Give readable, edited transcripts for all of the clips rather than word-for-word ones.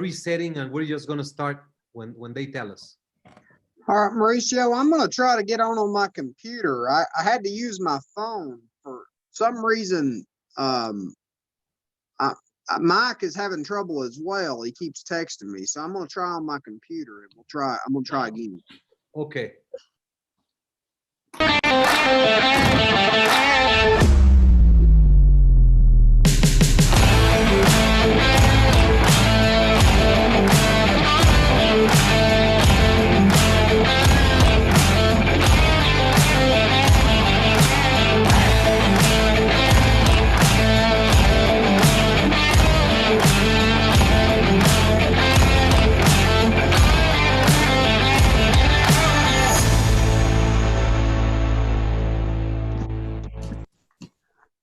resetting and we're just gonna start when they tell us. All right, Mauricio, I'm going to try to get on my computer. I had to use my phone for some reason. Mike is having trouble as well. He keeps texting me, so I'm going to try on my computer and I'm going to try again. Okay.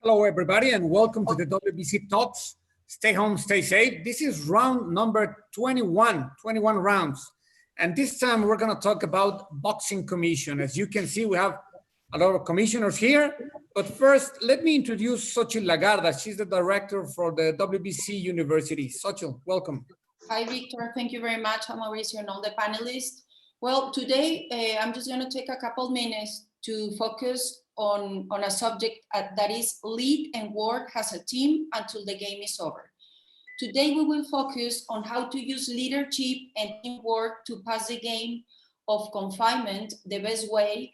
Hello, everybody, and welcome to the WBC Talks. Stay home, stay safe. This is round number 21 rounds. And this time we're going to talk about boxing commission. As you can see, we have a lot of commissioners here. But first, let me introduce Xochitl Lagarda. She's the director for the WBC University. Xochitl, welcome. Hi, Victor. Thank you very much. I'm Mauricio and all the panelists. Well, today I'm just going to take a couple minutes to focus on a subject that is lead and work as a team until the game is over. Today we will focus on how to use leadership and teamwork to pass the game of confinement the best way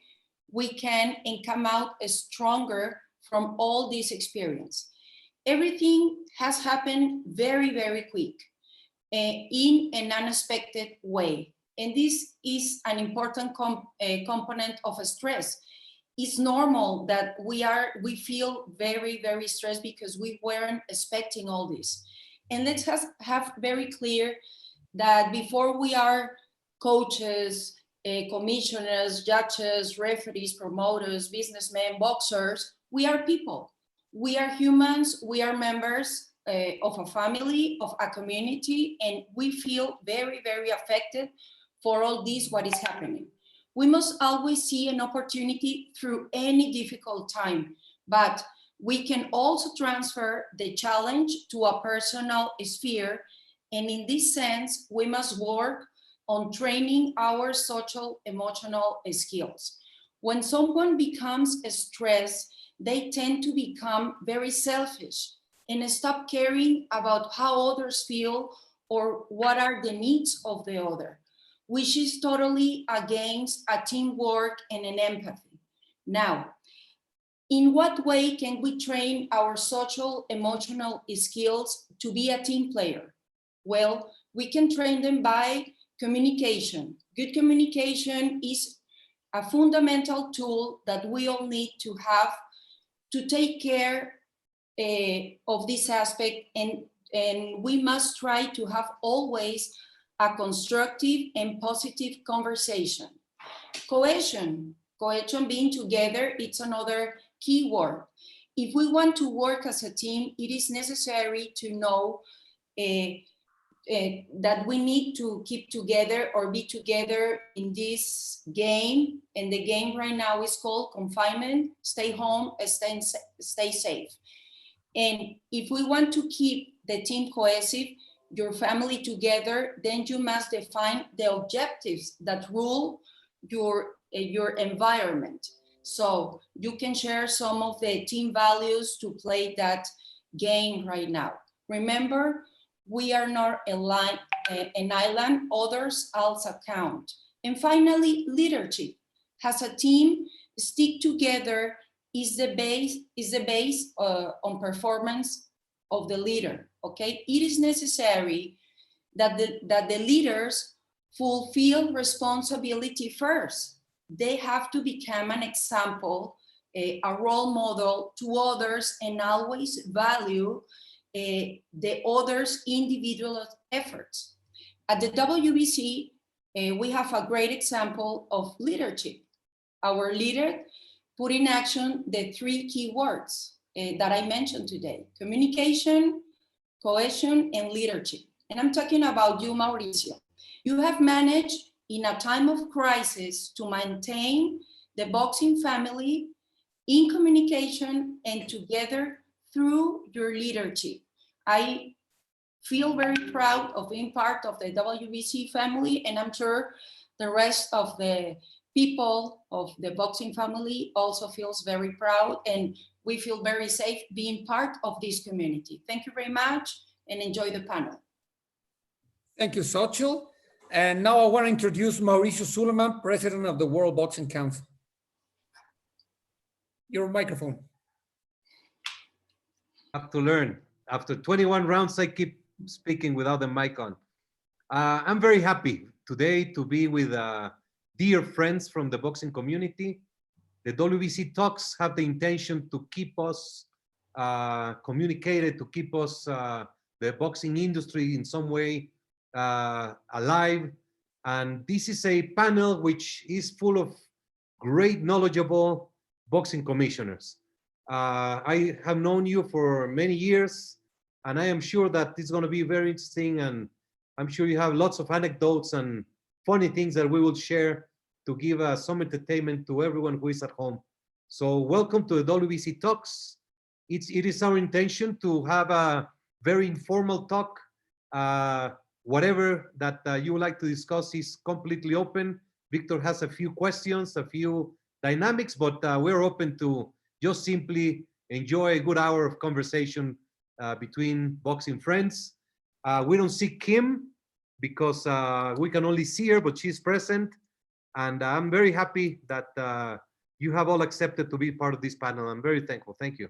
we can and come out stronger from all this experience. Everything has happened very, very quick in an unexpected way. And this is an important component of stress. It's normal that we feel very, very stressed because we weren't expecting all this. And let's have very clear that before we are coaches, commissioners, judges, referees, promoters, businessmen, boxers, we are people. We are humans, we are members of a family, of a community, and we feel very, very affected for all this, what is happening. We must always see an opportunity through any difficult time, but we can also transfer the challenge to a personal sphere. And in this sense, we must work on training our social emotional skills. When someone becomes stressed, they tend to become very selfish and stop caring about how others feel or what are the needs of the other, which is totally against a teamwork and an empathy. Now, in what way can we train our social emotional skills to be a team player? Well, we can train them by communication. Good communication is a fundamental tool that we all need to have to take care of this aspect, and we must try to have always a constructive and positive conversation. Cohesion being together, it's another key word. If we want to work as a team, it is necessary to know that we need to keep together or be together in this game. And the game right now is called confinement, stay home, stay safe. And if we want to keep the team cohesive, your family together, then you must define the objectives that rule your environment. So you can share some of the team values to play that game right now. Remember, we are not an island, others also count. And finally, leadership. As a team, stick together is the base on performance of the leader, okay? It is necessary that the leaders fulfill responsibility first. They have to become an example, a role model to others, and always value the others' individual efforts. At the WBC, we have a great example of leadership. Our leader put in action the three key words that I mentioned today: communication, cohesion, and leadership. And I'm talking about you, Mauricio. You have managed in a time of crisis to maintain the boxing family in communication and together through your leadership. I feel very proud of being part of the WBC family, and I'm sure the rest of the people of the boxing family also feels very proud, and we feel very safe being part of this community. Thank you very much and enjoy the panel. Thank you, Xochitl. And now I want to introduce Mauricio Suleiman, President of the World Boxing Council. Your microphone. Have to learn. After 21 rounds, I keep speaking without the mic on. I'm very happy today to be with dear friends from the boxing community. The WBC talks have the intention to keep us communicated, to keep us, the boxing industry in some way alive. And this is a panel which is full of great knowledgeable boxing commissioners. I have known you for many years, and I am sure that it's going to be very interesting, and I'm sure you have lots of anecdotes and funny things that we will share to give some entertainment to everyone who is at home. So welcome to the WBC Talks. It is our intention to have a very informal talk. Whatever that you would like to discuss is completely open. Victor has a few questions, a few dynamics, but we're open to just simply enjoy a good hour of conversation between boxing friends. We don't see Kim because we can only see her, but she's present. And I'm very happy that you have all accepted to be part of this panel. I'm very thankful. Thank you.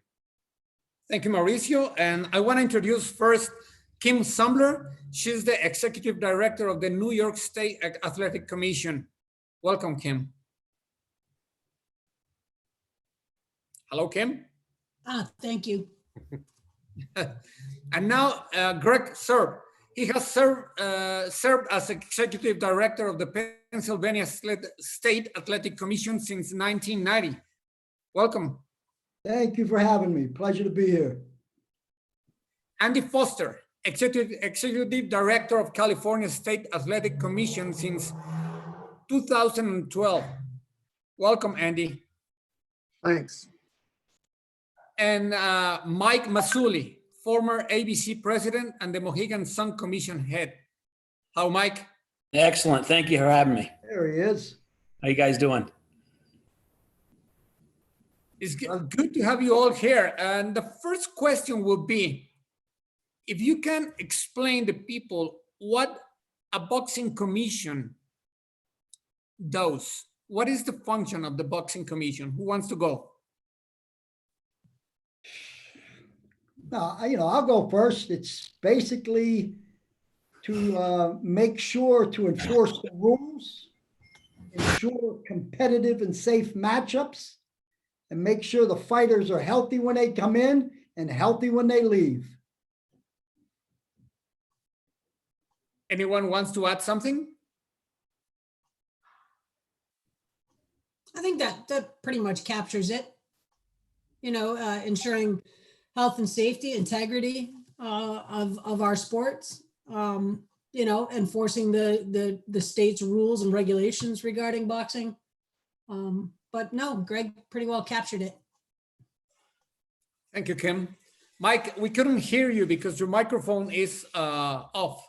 Thank you, Mauricio. And I want to introduce first Kim Sumbler. She's the Executive Director of the New York State Athletic Commission. Welcome, Kim. Hello, Kim. Thank you. And now Greg Serb. He has served as Executive Director of the Pennsylvania State Athletic Commission since 1990. Welcome. Thank you for having me. Pleasure to be here. Andy Foster, Executive Director of California State Athletic Commission since 2012. Welcome, Andy. Thanks. And Mike Mazzulli, former ABC President and the Mohegan Sun Commission head. How, Mike? Excellent. Thank you for having me. There he is. How you guys doing? It's good to have you all here. And the first question will be, if you can explain to people what a boxing commission does. What is the function of the boxing commission? Who wants to go? Now, I'll go first. It's basically to make sure to enforce the rules, ensure competitive and safe matchups, and make sure the fighters are healthy when they come in and healthy when they leave. Anyone wants to add something? I think that pretty much captures it. Ensuring health and safety, integrity of our sports. Enforcing the state's rules and regulations regarding boxing. But no, Greg pretty well captured it. Thank you, Kim. Mike, we couldn't hear you because your microphone is off.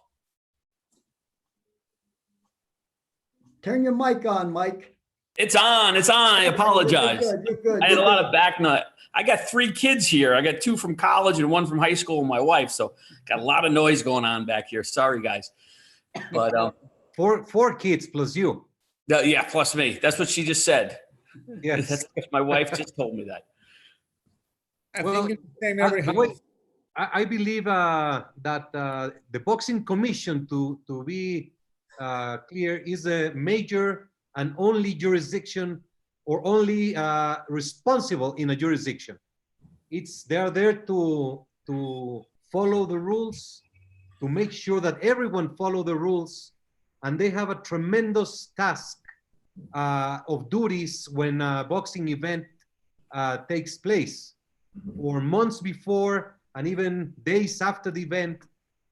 Turn your mic on, Mike. It's on. It's on. I apologize. You're good. You're good. I had a lot of back nut. I got 3 kids here. I got 2 from college and 1 from high school and my wife. So got a lot of noise going on back here. Sorry, guys. But Four kids plus you. yeah, plus me. That's what she just said. Yes. That's my wife just told me that. I Well, think it's the same every house. I believe that the boxing commission, to be clear, is a major and only jurisdiction or only responsible in a jurisdiction. They're there to follow the rules, to make sure that everyone follow the rules, and they have a tremendous task of duties when a boxing event takes place. Or months before and even days after the event,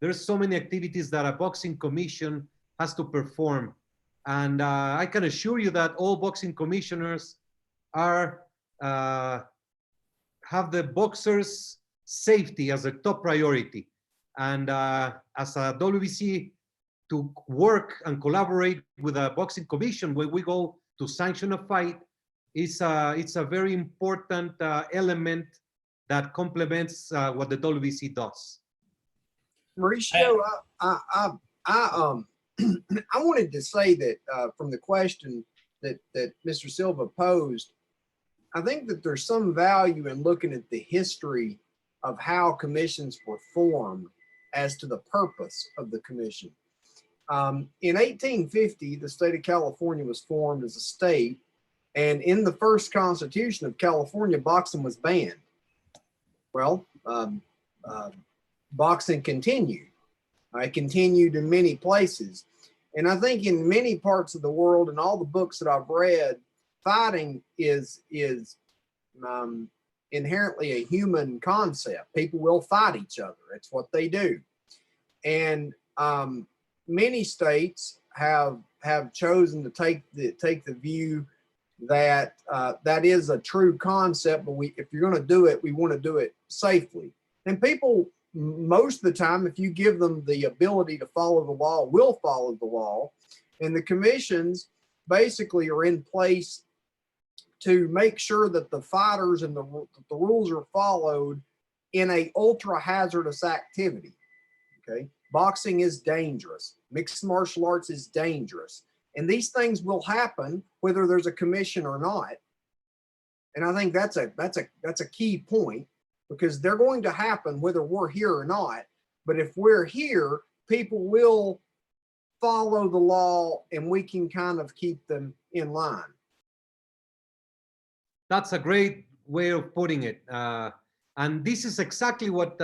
there's so many activities that a boxing commission has to perform. And I can assure you that all boxing commissioners have the boxers' safety as a top priority. And as a WBC, to work and collaborate with a boxing commission when we go to sanction a fight, it's a very important element that complements what the WBC does. Mauricio, I wanted to say that from the question that Mr. Silva posed, I think that there's some value in looking at the history of how commissions were formed as to the purpose of the commission. In 1850, the state of California was formed as a state, and in the first constitution of California, boxing was banned. Well, boxing continued. It continued in many places. And I think in many parts of the world and all the books that I've read, fighting is inherently a human concept. People will fight each other. It's what they do. And many states have chosen to take the view that that is a true concept, but if you're going to do it, we want to do it safely. And people, most of the time, if you give them the ability to follow the law, will follow the law. And the commissions basically are in place to make sure that the fighters and the rules are followed in a ultra hazardous activity. Okay, boxing is dangerous. Mixed martial arts is dangerous, and these things will happen whether there's a commission or not. And I think that's a key point, because they're going to happen whether we're here or not. But if we're here, people will follow the law, and we can kind of keep them in line. That's a great way of putting it. And this is exactly what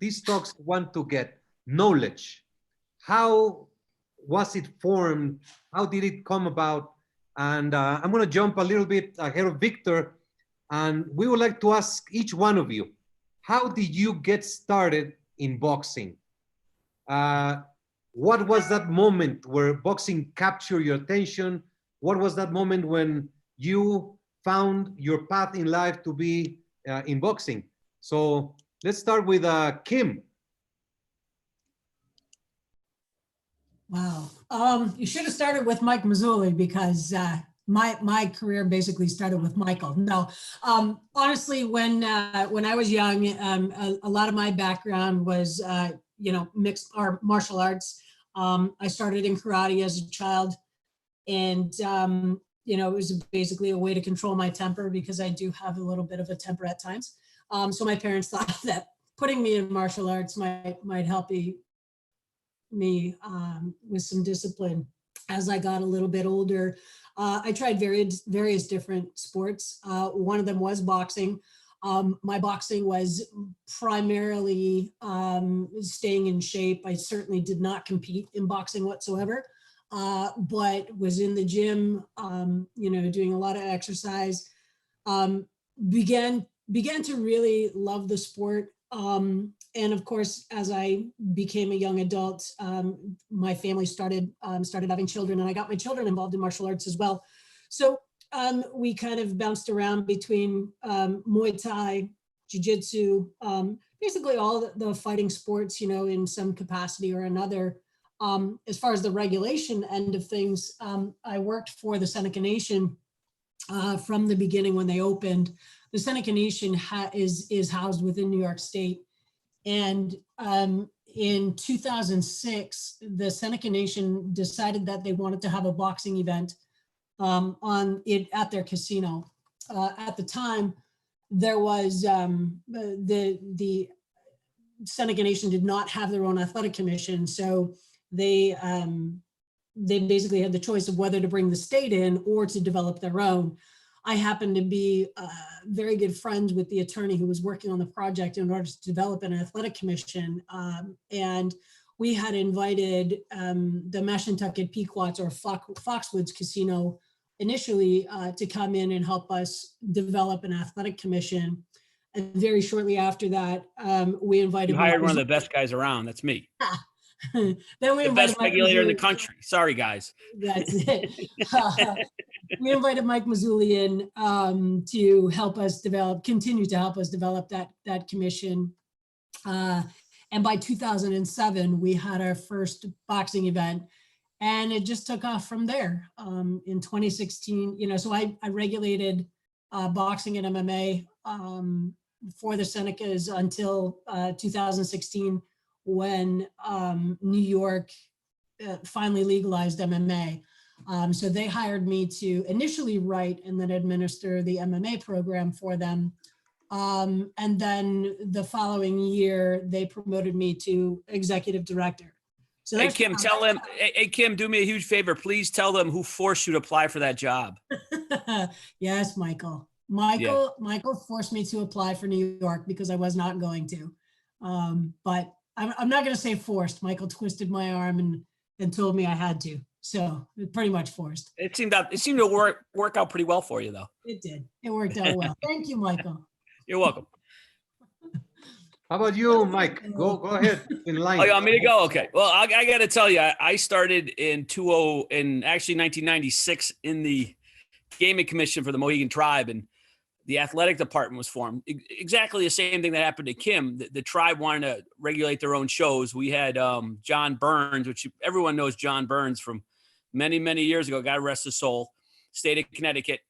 these talks want to get: knowledge. How was it formed? How did it come about? And I'm going to jump a little bit ahead of Victor, and we would like to ask each one of you, how did you get started in boxing? What was that moment where boxing captured your attention? What was that moment when you found your path in life to be in boxing? So let's start with Kim. Wow. You should have started with Mike Mazzulli, because my career basically started with Michael. No, honestly, when I was young, a lot of my background was, mixed martial arts. I started in karate as a child, and, it was basically a way to control my temper, because I do have a little bit of a temper at times. So my parents thought that putting me in martial arts might help me with some discipline. As I got a little bit older, I tried various different sports. One of them was boxing. My boxing was primarily staying in shape. I certainly did not compete in boxing whatsoever, but was in the gym, doing a lot of exercise. Began to really love the sport. And of course, as I became a young adult, my family started having children, and I got my children involved in martial arts as well. So we kind of bounced around between Muay Thai, Jiu-Jitsu, basically all the fighting sports, in some capacity or another. As far as the regulation end of things, I worked for the Seneca Nation from the beginning when they opened. The Seneca Nation is housed within New York State. And in 2006, the Seneca Nation decided that they wanted to have a boxing event at their casino. At the time, there was the Seneca Nation did not have their own athletic commission, so they basically had the choice of whether to bring the state in or to develop their own. I happened to be very good friends with the attorney who was working on the project in order to develop an athletic commission. And we had invited the Mashantucket Pequots, or Foxwoods Casino, initially to come in and help us develop an athletic commission. And very shortly after that, we invited— You hired one of the best guys around. That's me. Then we The invited best Mike regulator in the Mazzulli. country. Sorry, guys. That's it. We invited Mike Mazzulli in to help us continue to help us develop that commission. And And by 2007, we had our first boxing event, and it just took off from there. In 2016, so I regulated boxing and MMA for the Senecas until 2016, when New York finally legalized MMA. So they hired me to initially write and then administer the MMA program for them. And then the following year, they promoted me to executive director. So Hey, that's Kim, tell them, hey, Kim, do me a huge favor. Please tell them who forced you to apply for that job. Yes, Michael. Michael forced me to apply for New York because I was not going to. But I'm not going to say forced. Michael twisted my arm and told me I had to. So pretty much forced. It seemed to work out pretty well for you, though. It did. It worked out well. Thank you, Michael. You're welcome. How about you, Mike? Go ahead in line. Oh, you want me to go? Okay. Well, I got to tell you, I started in actually 1996 in the Gaming Commission for the Mohegan Tribe, and the athletic department was formed. Exactly the same thing that happened to Kim. The tribe wanted to regulate their own shows. We had John Burns, which everyone knows John Burns from many, many years ago. God rest his soul. State of Connecticut.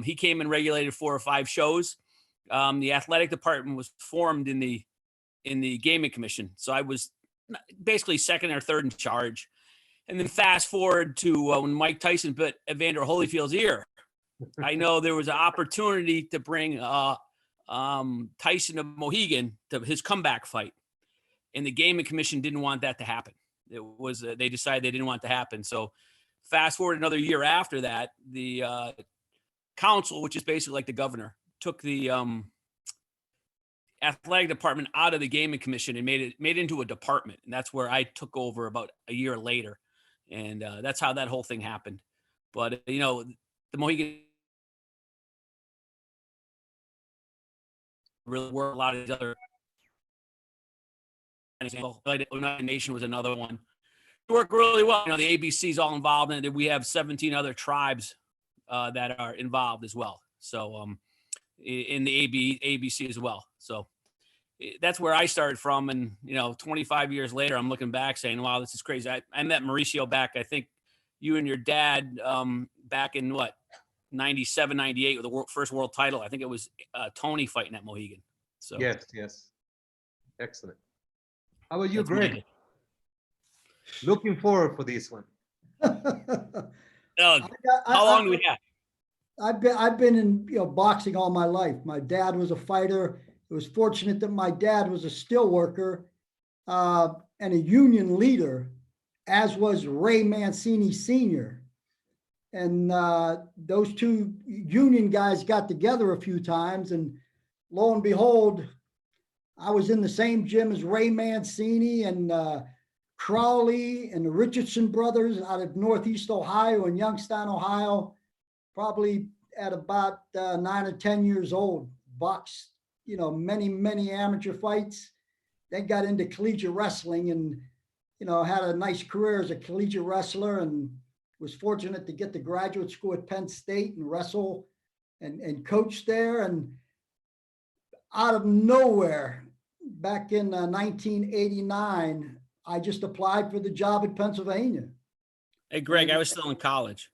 He came and regulated 4 or 5 shows. The athletic department was formed in the Gaming Commission. So I was basically second or third in charge. And then fast forward to when Mike Tyson bit Evander Holyfield's ear. I know there was an opportunity to bring Tyson to Mohegan to his comeback fight. And the Gaming Commission didn't want that to happen. It was they decided they didn't want it to happen. So fast forward another year after that, the council, which is basically like the governor, took the athletic department out of the Gaming Commission and made it into a department. And that's where I took over about a year later. And that's how that whole thing happened. But, the Mohegan really worked a lot of these other. United Nation was another one. It worked really well. The ABC is all involved in it. We have 17 other tribes that are involved as well. So in the ABC as well. So that's where I started from. And, 25 years later, I'm looking back saying, wow, this is crazy. I met Mauricio back, I think you and your dad back in 97, 98 with the first world title. I think it was Tony fighting at Mohegan. So Yes. Excellent. How about you, Greg? Looking forward for this one. How long do we have? I've been in boxing all my life. My dad was a fighter. It was fortunate that my dad was a steel worker and a union leader, as was Ray Mancini Sr. And those two union guys got together a few times, and lo and behold, I was in the same gym as Ray Mancini and Crowley and the Richardson brothers out of Northeast Ohio and Youngstown, Ohio, probably at about 9 or 10 years old, boxed, many amateur fights. Then got into collegiate wrestling and, had a nice career as a collegiate wrestler, and was fortunate to get to graduate school at Penn State and wrestle and coach there. And out of nowhere, back in 1989, I just applied for the job at Pennsylvania. Hey, Greg, I was still in college.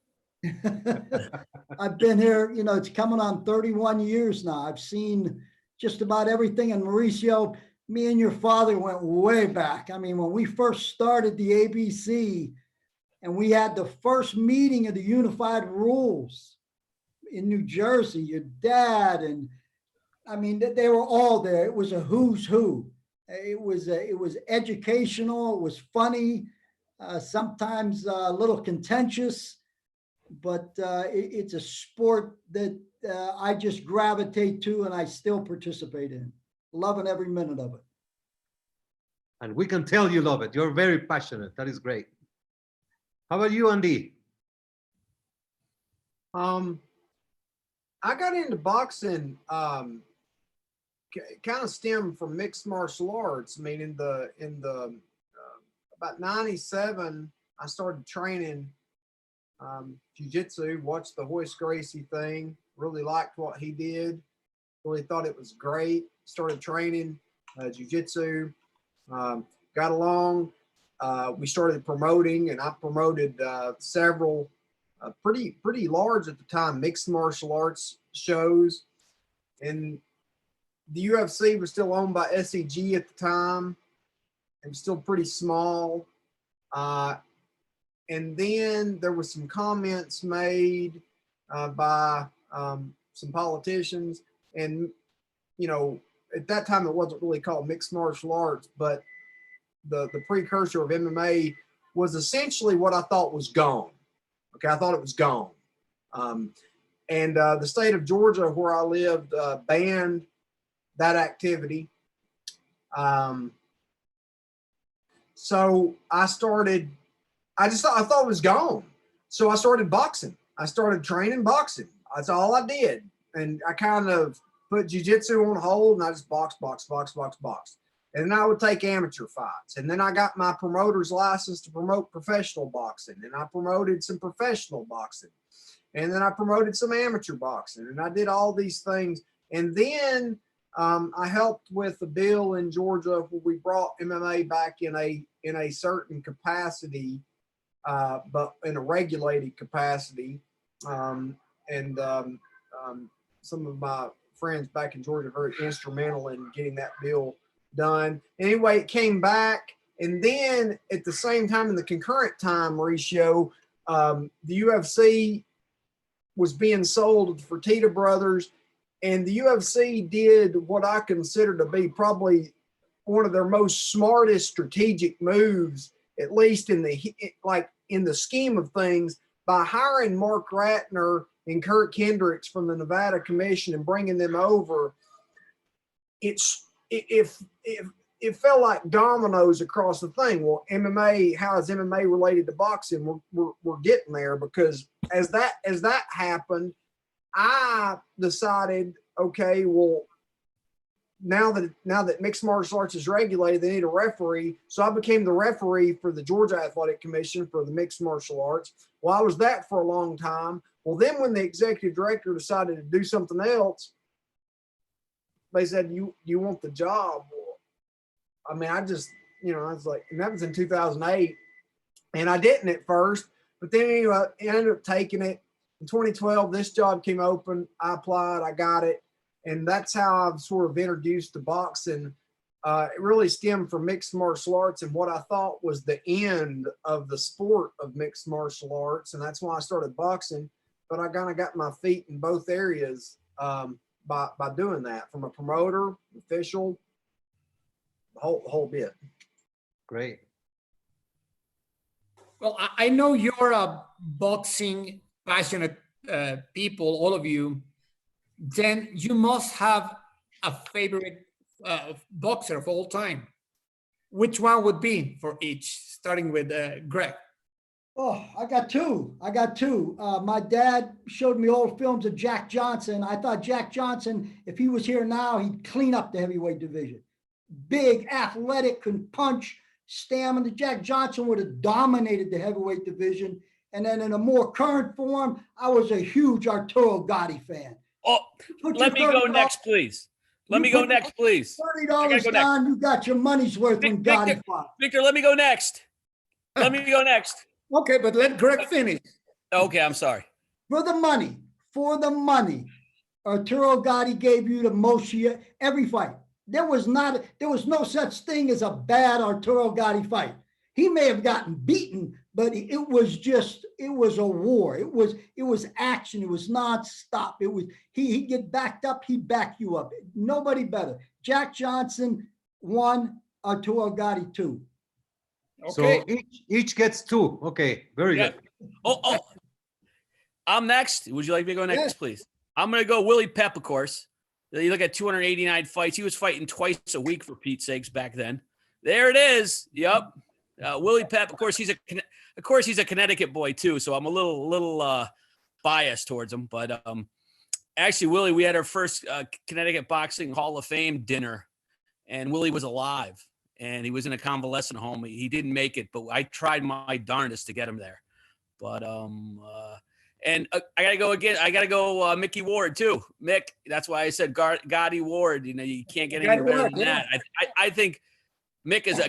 I've been here, it's coming on 31 years now. I've seen just about everything. And Mauricio, me and your father went way back. I mean, when we first started the ABC and we had the first meeting of the unified rules in New Jersey, your dad, and I mean, they were all there. It was a who's who. It was educational. It was funny, sometimes a little contentious, but it's a sport that I just gravitate to and I still participate in, loving every minute of it. And we can tell you love it. You're very passionate. That is great. How about you, Andy? I got into boxing kind of stemmed from mixed martial arts. I mean, in the about 97, I started training jiu-jitsu, watched the Hoist Gracie thing, really liked what he did, really thought it was great, started training jiu-jitsu, Got along. We started promoting, and I promoted several pretty large at the time mixed martial arts shows. And the UFC was still owned by SEG at the time. It was still pretty small. And then there was some comments made by some politicians. And, you know, at that time, it wasn't really called mixed martial arts, but the precursor of MMA was essentially what I thought was gone. Okay, I thought it was gone. And the state of Georgia, where I lived, banned that activity. So I thought it was gone. So I started boxing. I started training boxing. That's all I did. And I kind of put jiu-jitsu on hold, and I just box. And then I would take amateur fights. And then I got my promoter's license to promote professional boxing. And I promoted some professional boxing. And then I promoted some amateur boxing. And I did all these things. And then I helped with a bill in Georgia where we brought MMA back in a certain capacity, but in a regulated capacity. Some of my friends back in Georgia were very instrumental in getting that bill done. Anyway, it came back. And then at the same time, in the concurrent time, Mauricio, the UFC was being sold to the Fertitta brothers. And the UFC did what I consider to be probably one of their most smartest strategic moves, at least in the scheme of things, by hiring Mark Ratner and Kirk Hendricks from the Nevada Commission and bringing them over. It felt like dominoes across the thing. Well, MMA, how is MMA related to boxing? We're getting there, because as that happened, I decided, okay, well, now that mixed martial arts is regulated, they need a referee. So I became the referee for the Georgia Athletic Commission for the mixed martial arts. Well, I was that for a long time. Well, then when the executive director decided to do something else, they said, you want the job? Well, I mean, I was like, and that was in 2008. And I didn't at first, but then anyway, I ended up taking it. In 2012, this job came open. I applied, I got it. And that's how I've sort of introduced to boxing. It really stemmed from mixed martial arts and what I thought was the end of the sport of mixed martial arts. And that's why I started boxing. But I kind of got my feet in both areas by doing that, from a promoter, official, the whole bit. Great. Well, I know you're a boxing passionate people, all of you. Then you must have a favorite boxer of all time. Which one would be for each, starting with Greg? Oh, I got two. My dad showed me old films of Jack Johnson. I thought Jack Johnson, if he was here now, he'd clean up the heavyweight division. Big, athletic, can punch, stamina. Jack Johnson would have dominated the heavyweight division. And then in a more current form, I was a huge Arturo Gatti fan. Oh, let me go next, please. Let me go next, please. $30 down, you got your money's worth when Gatti fought. Victor, let me go next. Let me go next. Okay, but let Greg finish. Okay, I'm sorry. For the money, Arturo Gatti gave you the most every fight. There was no such thing as a bad Arturo Gatti fight. He may have gotten beaten, but it was a war. It was action. It was nonstop. It was, he'd get backed up. He'd back you up. Nobody better. Jack Johnson 1, Arturo Gatti 2. Okay. So each gets 2. Okay, very good. Oh, I'm next. Would you like me to go next, Yes. please? I'm going to go Willie Pep, of course. You look at 289 fights. He was fighting twice a week, for Pete's sakes, back then. There it is. Yep. Willie Pep, of course, he's a Connecticut boy too, so I'm a little biased towards him. But actually, Willie, we had our first Connecticut Boxing Hall of Fame dinner, and Willie was alive, and he was in a convalescent home. He didn't make it, but I tried my darndest to get him there. But and I gotta go again. I gotta go Mickey Ward too. Mick, that's why I said Gotti Ward. You know, you can't get any better than that. I think Mick is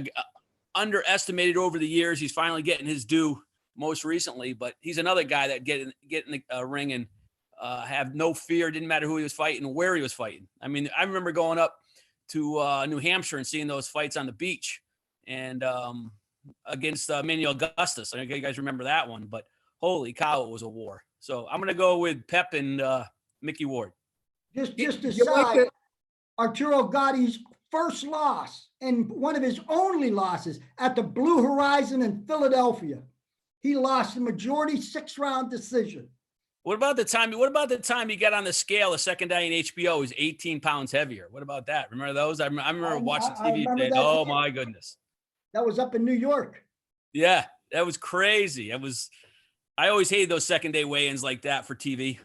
underestimated over the years. He's finally getting his due most recently, but he's another guy that get in the ring and have no fear. Didn't matter who he was fighting or where he was fighting. I mean, I remember going up to New Hampshire and seeing those fights on the beach and against Manuel Augustus. I think you guys remember that one, but holy cow, it was a war. So I'm going to go with Pep and Mickey Ward. Just You like aside, Arturo Gotti's first loss and one of his only losses at the Blue Horizon in Philadelphia. He lost the majority 6-round decision. What about the time he got on the scale the second day in HBO? He's 18 pounds heavier. What about that? Remember those? I remember watching I TV. remember and that oh too. my goodness. That was up in New York. Yeah, that was crazy. I always hated those second day weigh-ins like that for TV.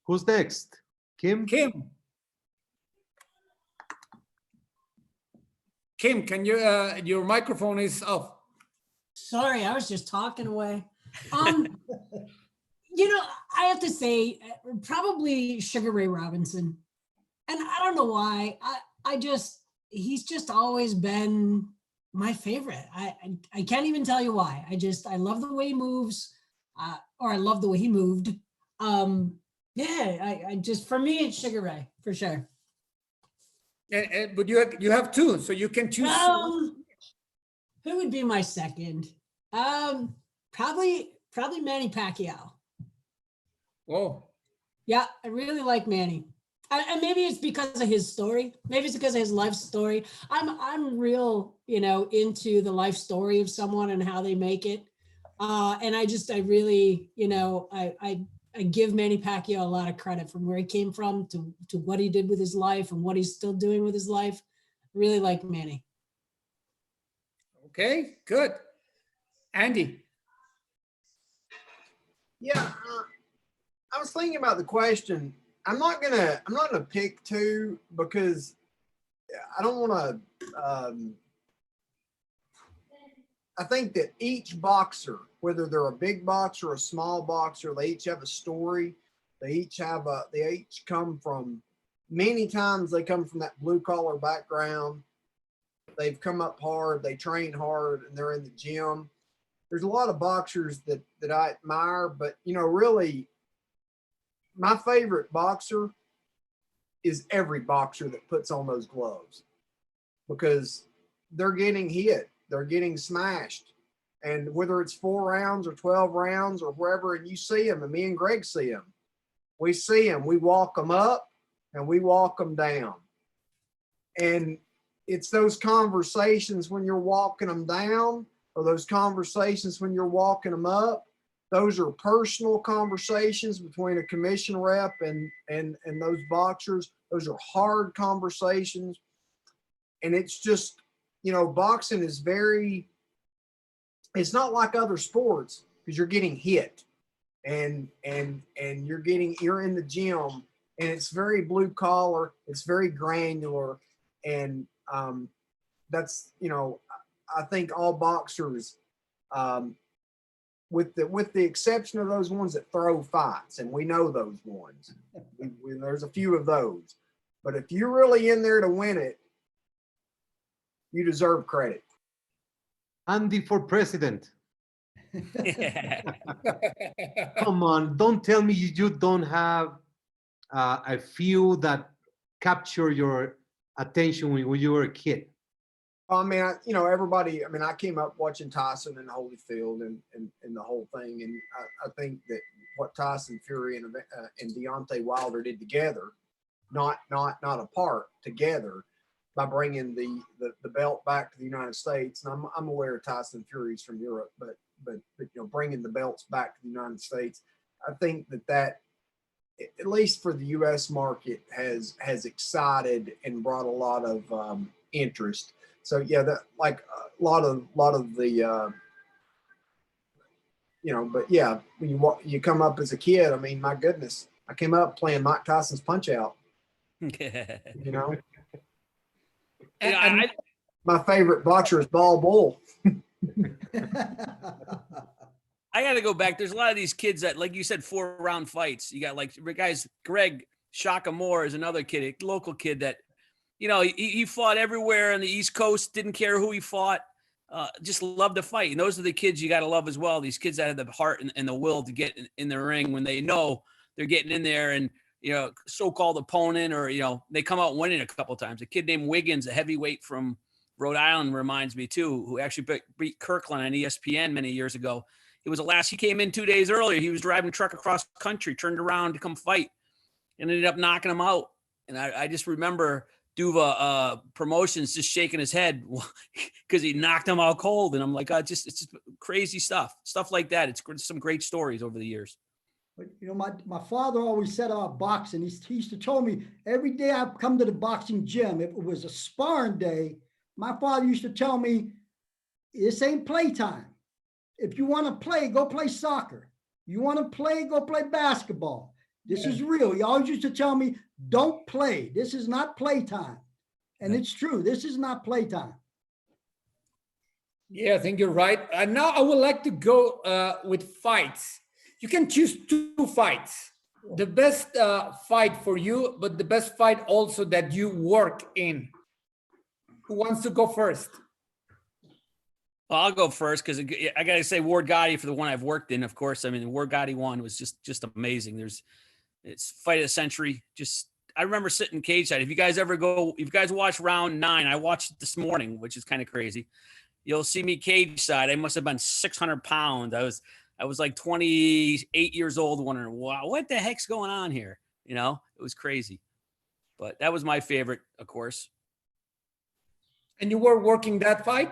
Who's next? Kim? Kim, can you, your microphone is off. Sorry, I was just talking away. You know, I have to say, probably Sugar Ray Robinson. And I don't know why. He's just always been my favorite. I can't even tell you why. I love the way he moves, or I love the way he moved. Yeah, for me, it's Sugar Ray, for sure. But you have two, so you can choose. Who would be my second? Probably Manny Pacquiao. Oh, Yeah, I really like Manny. And maybe it's because of his story. Maybe it's because of his life story. I'm real, into the life story of someone and how they make it. And I really, I give Manny Pacquiao a lot of credit from where he came from to what he did with his life and what he's still doing with his life. Really like Manny. okay, good. Andy, Yeah, I was thinking about the question. I'm not gonna pick two because I don't want to. I think that each boxer, whether they're a big boxer or a small boxer, they each have a story. They each come from, many times they come from that blue collar background. They've come up hard, they train hard, and they're in the gym. There's a lot of boxers that I admire, but really my favorite boxer is every boxer that puts on those gloves, because they're getting hit, they're getting smashed. And whether it's 4 rounds or 12 rounds or wherever, and you see them, and me and Greg see them, we see them, we walk them up and we walk them down. And it's those conversations when you're walking them down, or those conversations when you're walking them up. Those are personal conversations between a commission rep and those boxers. Those are hard conversations. And it's just, boxing is it's not like other sports, because you're getting hit and you're in the gym, and it's very blue collar, it's very granular. And that's, I think all boxers, with the exception of those ones that throw fights, and we know those ones, there's a few of those, but if you're really in there to win it, you deserve credit. Andy for president. Come on, don't tell me you don't have a few that capture your attention when you were a kid. I mean, everybody, I came up watching Tyson and Holyfield and the whole thing. And I think that what Tyson Fury and Deontay Wilder did together, not apart, together, by bringing the belt back to the United States. And I'm aware Tyson Fury's from Europe, but bringing the belts back to the United States, I think that at least for the U.S. market has excited and brought a lot of interest. So yeah, that like a lot of the but yeah, when you come up as a kid, my goodness, I came up playing Mike Tyson's Punch Out. and My favorite boxer is Ball Bull. I got to go back. There's a lot of these kids that, like you said, 4-round fights. You got like guys, Greg Shaka Moore is another kid, a local kid that you know, he fought everywhere on the East Coast, didn't care who he fought, just loved to fight. And those are the kids you got to love as well. These kids that have the heart and the will to get in the ring when they know they're getting in there and, you know, so-called opponent, or, you know, they come out winning a couple of times. A kid named Wiggins, a heavyweight from Rhode Island, reminds me too, who actually beat Kirkland on ESPN many years ago. It was the last, he came in 2 days earlier. He was driving a truck across country, turned around to come fight and ended up knocking him out. And I just remember Duva Promotions just shaking his head because he knocked him out cold. And I'm like, it's just crazy stuff like that. It's some great stories over the years. But, you know, my father always said about boxing, he used to tell me every day I come to the boxing gym, if it was a sparring day, my father used to tell me, this ain't playtime. If you want to play, go play soccer. You want to play, go play basketball. This is real. He always used to tell me, don't play. This is not playtime. And it's true. This is not playtime. Yeah, I think you're right. And now I would like to go with fights. You can choose 2 fights. The best fight for you, but the best fight also that you work in. Who wants to go first? Well, I'll go first because I got to say Ward Gotti for the one I've worked in, of course. I mean, Ward Gotti one was just amazing. It's fight of the century. I remember sitting cage side. If you guys watch round 9, I watched it this morning, which is kind of crazy. You'll see me cage side. I must have been 600 pounds. I was like 28 years old, wondering, wow, what the heck's going on here? You know, it was crazy. But that was my favorite, of course. And you were working that fight?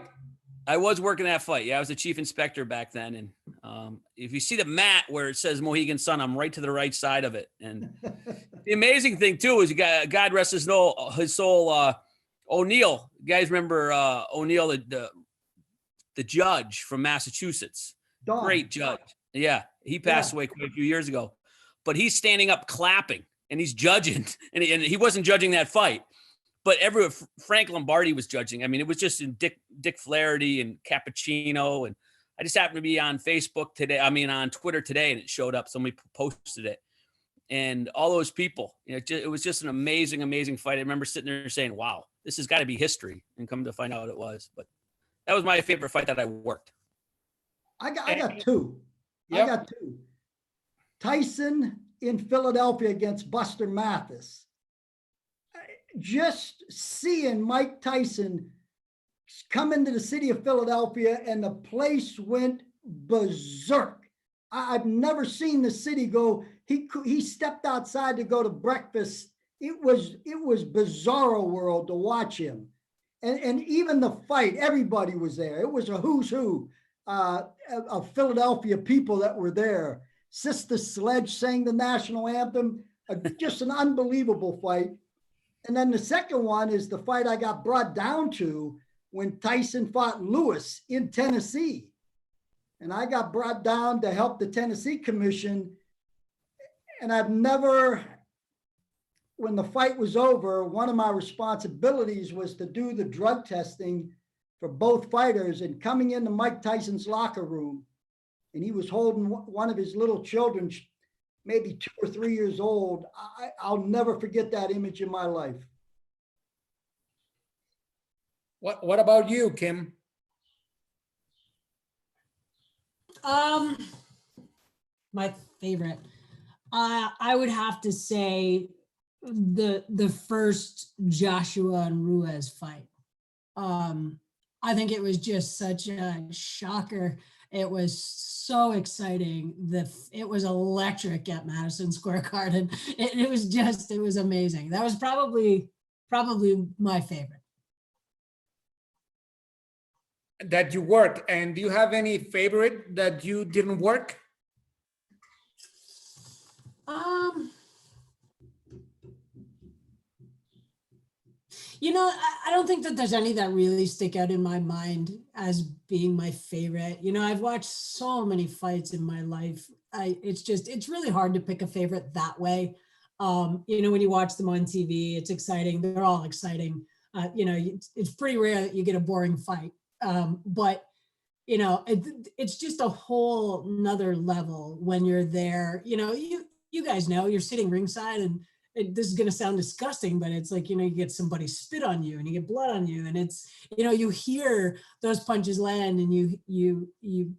I was working that fight. Yeah, I was the chief inspector back then. And if you see the mat where it says Mohegan Sun, I'm right to the right side of it. And the amazing thing, too, is you got, God rest his soul, O'Neill. You guys remember O'Neill, the judge from Massachusetts? Don. Great judge. Yeah, he passed away quite a few years ago. But he's standing up clapping, and he's judging. And he wasn't judging that fight. But Frank Lombardi was judging. I mean, it was just in Dick Flaherty and Cappuccino. And I just happened to be on Facebook today. I mean, on Twitter today, and it showed up. Somebody posted it. And all those people, you know, it was just an amazing, amazing fight. I remember sitting there saying, wow, this has got to be history. And come to find out it was. But that was my favorite fight that I worked. I got 2. Yep. I got 2. Tyson in Philadelphia against Buster Mathis. Just seeing Mike Tyson come into the city of Philadelphia and the place went berserk. I've never seen the city go. He stepped outside to go to breakfast. It was bizarro world to watch him. And even the fight, everybody was there. It was a who's who of Philadelphia people that were there. Sister Sledge sang the national anthem. Just an unbelievable fight. And then the second one is the fight I got brought down to when Tyson fought Lewis in Tennessee. And I got brought down to help the Tennessee Commission. And I've never, when the fight was over, one of my responsibilities was to do the drug testing for both fighters. And coming into Mike Tyson's locker room, and he was holding one of his little children, maybe 2 or 3 years old. I'll never forget that image in my life. What about you, Kim? My favorite. I would have to say the first Joshua and Ruiz fight. I think it was just such a shocker. It was so exciting. It was electric at Madison Square Garden. It was amazing. That was probably my favorite. That you worked. And do you have any favorite that you didn't work? You know, I don't think that there's any that really stick out in my mind as being my favorite. You know, I've watched so many fights in my life. It's really hard to pick a favorite that way. You know, when you watch them on TV, it's exciting. They're all exciting. You know, it's pretty rare that you get a boring fight. But, you know, it's just a whole nother level when you're there. You know, you guys know you're sitting ringside this is going to sound disgusting, but it's like, you know, you get somebody spit on you and you get blood on you, and it's, you know, you hear those punches land, and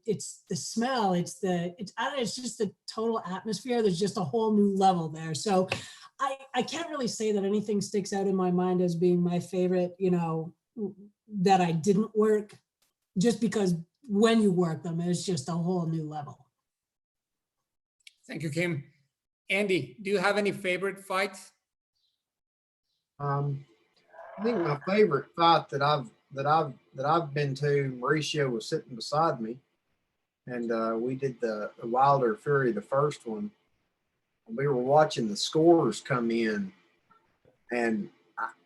it's the smell, I don't know, it's just the total atmosphere. There's just a whole new level there. So I can't really say that anything sticks out in my mind as being my favorite, you know, that I didn't work, just because when you work them, it's just a whole new level. Thank you, Kim. Andy, do you have any favorite fights? I think my favorite fight that I've been to, Mauricio was sitting beside me, and we did the Wilder Fury, the first one. We were watching the scores come in, and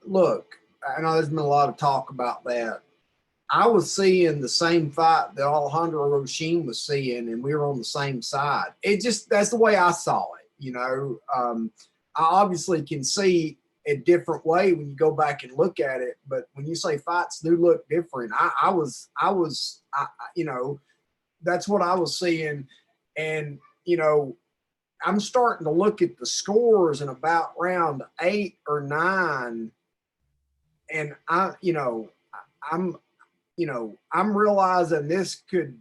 look, I know there's been a lot of talk about that. I was seeing the same fight that Alejandro Roshin was seeing, and we were on the same side. That's the way I saw it. You know, I obviously can see a different way when you go back and look at it, but when you say fights do look different, I was, you know, that's what I was seeing. And, you know, I'm starting to look at the scores in about round 8 or 9. And I'm realizing this could,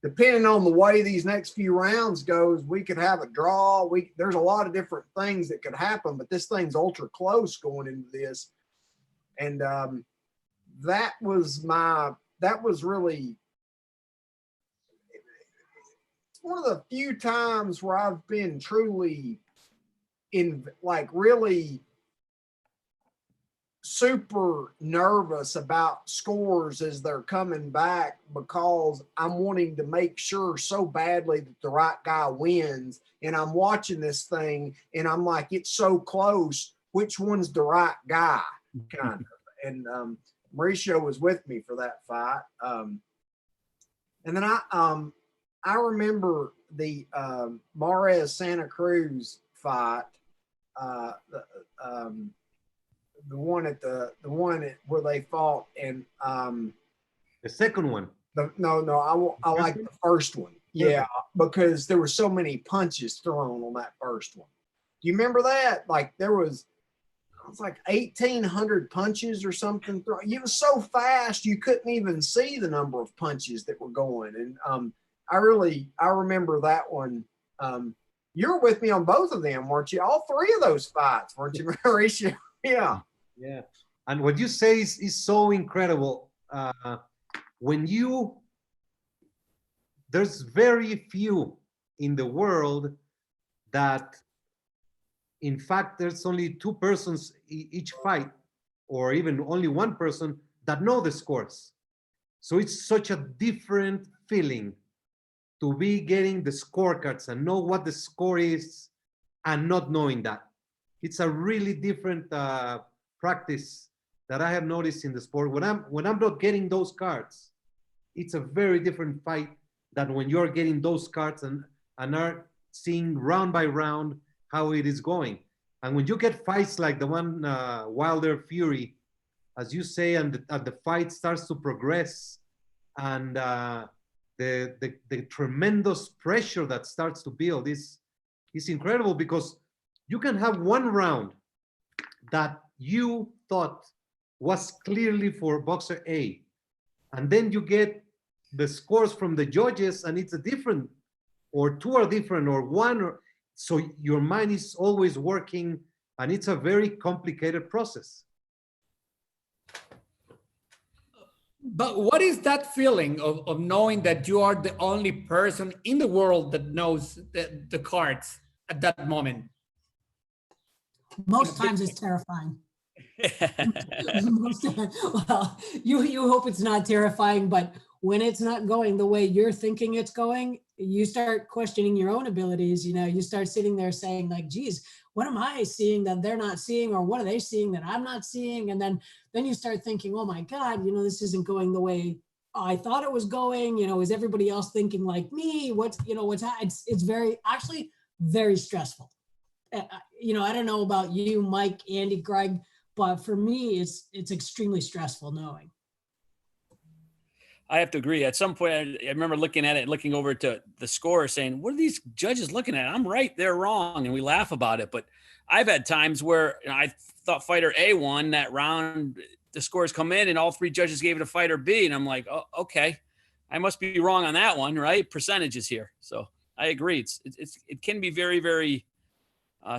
depending on the way these next few rounds goes, we could have a draw. There's a lot of different things that could happen, but this thing's ultra close going into this. And that was really one of the few times where I've been truly really super nervous about scores as they're coming back, because I'm wanting to make sure so badly that the right guy wins. And I'm watching this thing and I'm like, it's so close. Which one's the right guy? Kind of. And Mauricio was with me for that fight. And then I remember the Mares Santa Cruz fight, the one where they fought, and The second one. I like the first one. Yeah, because there were so many punches thrown on that first one. Do you remember that? Like it was like 1,800 punches or something. It was so fast you couldn't even see the number of punches that were going. And I remember that one. You were with me on both of them, weren't you? All 3 of those fights, weren't you, Mauricio? Yeah. Yeah. And what you say is so incredible. There's very few in the world that, in fact, there's only 2 persons each fight, or even only 1 person that know the scores. So it's such a different feeling to be getting the scorecards and know what the score is and not knowing that. It's a really different practice that I have noticed in the sport. When I'm not getting those cards, it's a very different fight than when you're getting those cards and are seeing round by round how it is going. And when you get fights like the one Wilder Fury, as you say, and the fight starts to progress, and the tremendous pressure that starts to build is incredible, because you can have one round that you thought was clearly for boxer A, and then you get the scores from the judges and it's a different, or 2 are different, or 1, or so your mind is always working, and it's a very complicated process. But what is that feeling of knowing that you are the only person in the world that knows the cards at that moment? Most times it's terrifying. Well, you hope it's not terrifying, but when it's not going the way you're thinking it's going, you start questioning your own abilities. You know, you start sitting there saying like, geez, what am I seeing that they're not seeing? Or what are they seeing that I'm not seeing? And then you start thinking, oh my God, you know, this isn't going the way I thought it was going. You know, is everybody else thinking like me? It's very stressful. You know, I don't know about you, Mike, Andy, Greg, but for me, it's extremely stressful knowing. I have to agree. At some point, I remember looking at it, looking over to the score, saying, "What are these judges looking at? I'm right, they're wrong," and we laugh about it. But I've had times where I thought fighter A won that round. The scores come in, and all three judges gave it to fighter B, and I'm like, "Oh, okay, I must be wrong on that one, right? Percentages here." So I agree. It can be very, very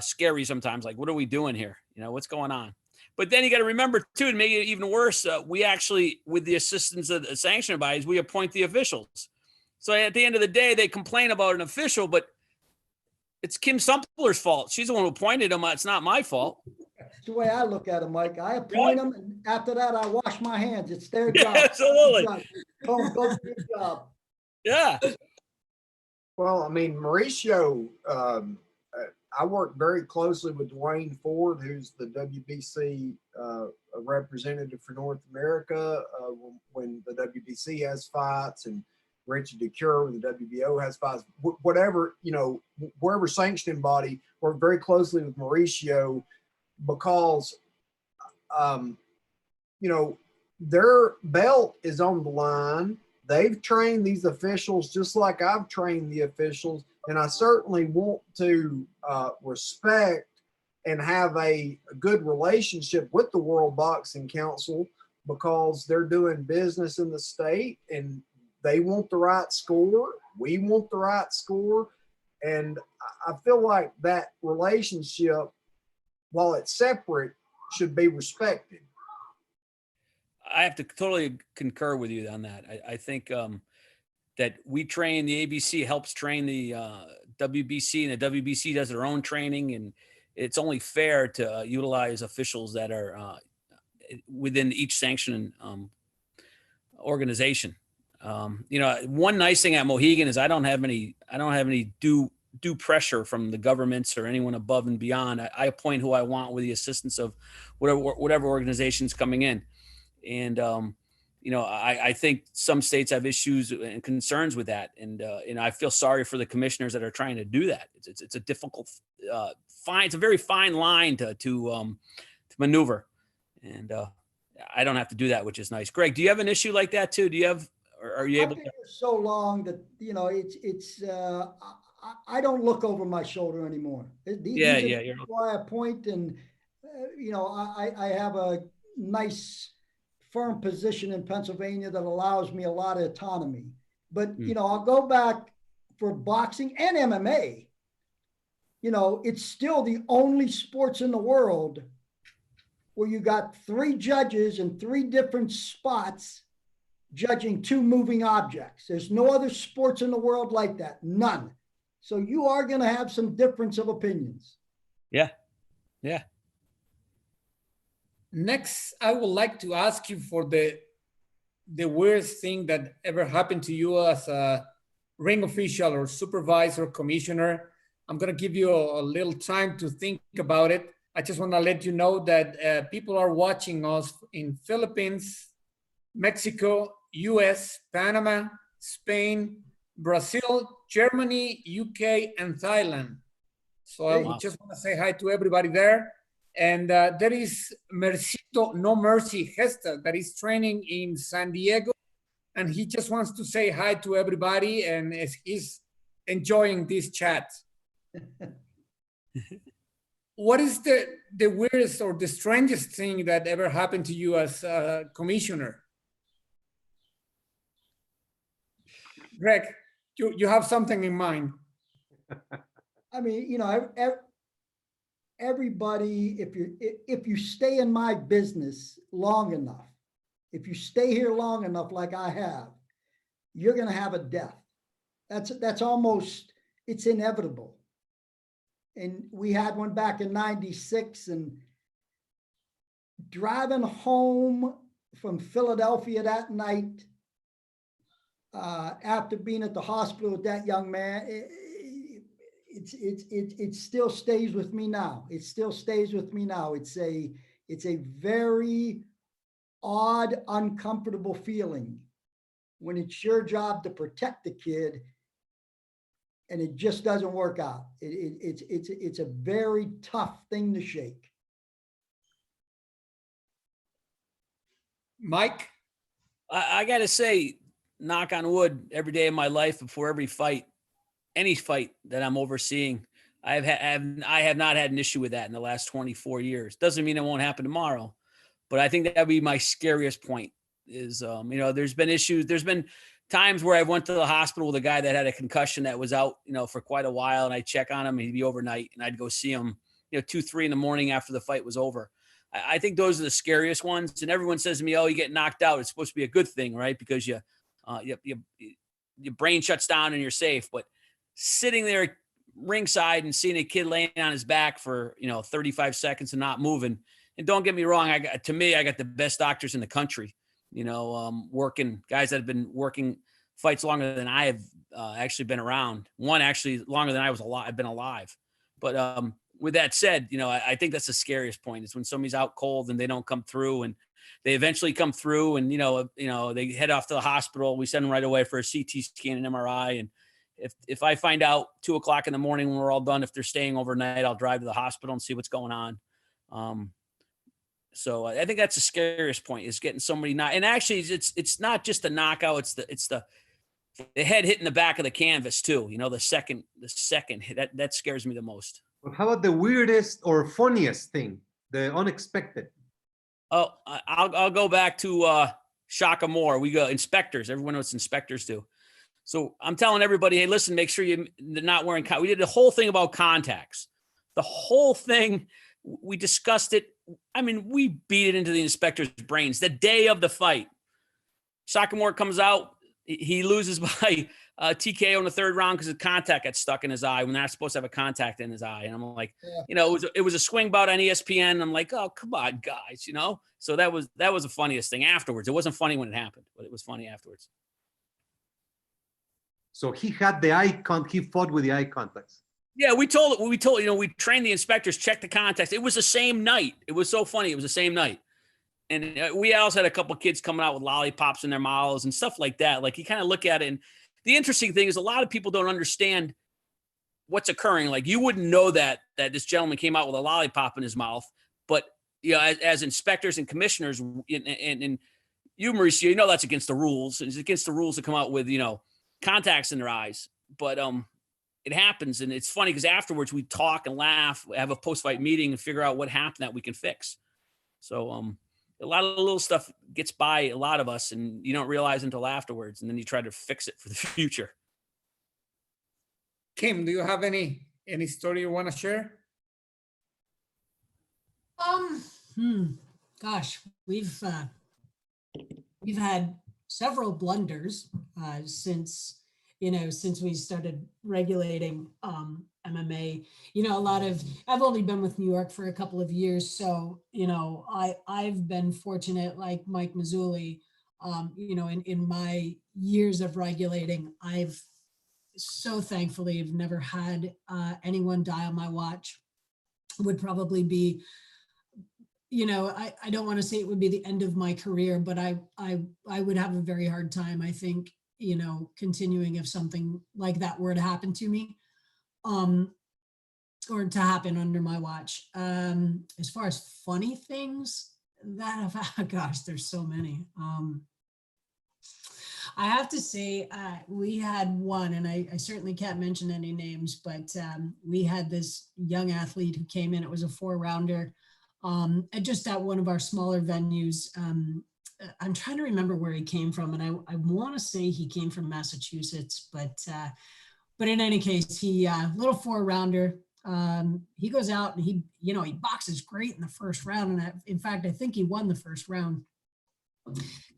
scary sometimes. Like, what are we doing here? What's going on? But then you got to remember too, to make it even worse, we actually, with the assistance of the sanctioning bodies, we appoint the officials. So at the end of the day, they complain about an official, but it's Kim Sumpler's fault. She's the one who appointed him. It's not my fault. That's the way I look at it, Mike. I appoint them, and after that, I wash my hands. It's their job. Absolutely. Go do your job. Yeah. Well, I mean, Mauricio, I work very closely with Dwayne Ford, who's the WBC representative for North America when the WBC has fights, and Richard DeCure when the WBO has fights. Whatever, wherever sanctioning body, work very closely with Mauricio because, their belt is on the line. They've trained these officials just like I've trained the officials. And I certainly want to respect and have a good relationship with the World Boxing Council because they're doing business in the state and they want the right score. We want the right score. And I feel like that relationship, while it's separate, should be respected. I have to totally concur with you on that. I think that we train, the ABC helps train the WBC, and the WBC does their own training, and it's only fair to utilize officials that are within each sanctioning organization. One nice thing at Mohegan is I don't have any due pressure from the governments or anyone above and beyond. I appoint who I want with the assistance of whatever organization's coming in. And, I think some states have issues and concerns with that. And, I feel sorry for the commissioners that are trying to do that. It's a difficult, it's a very fine line to maneuver. And I don't have to do that, which is nice. Greg, do you have an issue like that too? Do you have, or are you able I've been here so long that, I don't look over my shoulder anymore. These are people I appoint, and, I have a nice, firm position in Pennsylvania that allows me a lot of autonomy. But, I'll go back for boxing and MMA. It's still the only sports in the world where you got 3 judges in 3 different spots judging 2 moving objects. There's no other sports in the world like that. None. So you are going to have some difference of opinions. Yeah. Yeah. Next, I would like to ask you for the weirdest thing that ever happened to you as a ring official or supervisor, commissioner. I'm going to give you a little time to think about it. I just want to let you know that people are watching us in Philippines, Mexico, US, Panama, Spain, Brazil, Germany, UK, and Thailand. So I just want to say hi to everybody there. And there is Mercito No Mercy Hester that is training in San Diego. And he just wants to say hi to everybody and he's enjoying this chat. What is the weirdest or the strangest thing that ever happened to you as a commissioner? Greg, you have something in mind. I mean, everybody, if you stay in my business long enough, if you stay here long enough like I have, you're going to have a death. That's almost, it's inevitable. And we had one back in 96, and driving home from Philadelphia that night, after being at the hospital with that young man, it still stays with me now. It still stays with me now. It's a very odd, uncomfortable feeling when it's your job to protect the kid and it just doesn't work out. It's a very tough thing to shake. Mike? I got to say, knock on wood, every day of my life before every fight, any fight that I'm overseeing, I have not had an issue with that in the last 24 years. Doesn't mean it won't happen tomorrow, but I think that would be my scariest point is, there's been issues. There's been times where I went to the hospital with a guy that had a concussion that was out, for quite a while. And I check on him, he'd be overnight, and I'd go see him, 2, 3 in the morning after the fight was over. I think those are the scariest ones. And everyone says to me, oh, you get knocked out, it's supposed to be a good thing, right? Because your brain shuts down and you're safe. But sitting there ringside and seeing a kid laying on his back for 35 seconds and not moving, and don't get me wrong, I got the best doctors in the country, working guys that have been working fights longer than I have actually been around. One actually longer than I've been alive. But with that said, I think that's the scariest point is when somebody's out cold and they don't come through, and they eventually come through, and they head off to the hospital. We send them right away for a CT scan and MRI. And if I find out 2 o'clock in the morning when we're all done, if they're staying overnight, I'll drive to the hospital and see what's going on. So I think that's the scariest point is getting somebody not. And actually, it's not just the knockout; it's the head hitting the back of the canvas too. The second hit, that scares me the most. But how about the weirdest or funniest thing, the unexpected? Oh, I'll go back to Shaka Moore. We go inspectors. Everyone knows what inspectors do. So I'm telling everybody, hey, listen, make sure you're not wearing. We did the whole thing about contacts. The whole thing, we discussed it. I mean, we beat it into the inspector's brains the day of the fight. Shaka Moore comes out. He loses by TKO in the 3rd round because his contact got stuck in his eye when they're not supposed to have a contact in his eye. And I'm like, it was a swing bout on ESPN. I'm like, oh, come on, guys, So that was the funniest thing afterwards. It wasn't funny when it happened, but it was funny afterwards. So he had he fought with the eye contacts. Yeah, we trained the inspectors, checked the contacts. It was the same night. It was so funny. It was the same night. And we also had a couple of kids coming out with lollipops in their mouths and stuff like that. Like you kind of look at it. And the interesting thing is a lot of people don't understand what's occurring. Like you wouldn't know that this gentleman came out with a lollipop in his mouth. But, as inspectors and commissioners and you, Mauricio, that's against the rules. It's against the rules to come out with, contacts in their eyes. But it happens. And it's funny because afterwards we talk and laugh, have a post-fight meeting and figure out what happened that we can fix. So, a lot of little stuff gets by a lot of us and you don't realize until afterwards. And then you try to fix it for the future. Kim, do you have any story you want to share? Gosh, we've had several blunders since we started regulating MMA. I've only been with New York for a couple of years, so I've been fortunate, like Mike Mazzulli, in my years of regulating, I've so thankfully have never had anyone die on my watch. Would probably be, I don't want to say it would be the end of my career, but I would have a very hard time, I think, continuing if something like that were to happen to me. Or to happen under my watch. As far as funny things that have, gosh, there's so many. I have to say, we had one, and I certainly can't mention any names, but we had this young athlete who came in. It was a 4-rounder, just at one of our smaller venues. I'm trying to remember where he came from, and I want to say he came from Massachusetts, but in any case, he little 4-rounder. He goes out and he boxes great in the 1st round, and in fact, I think he won the 1st round.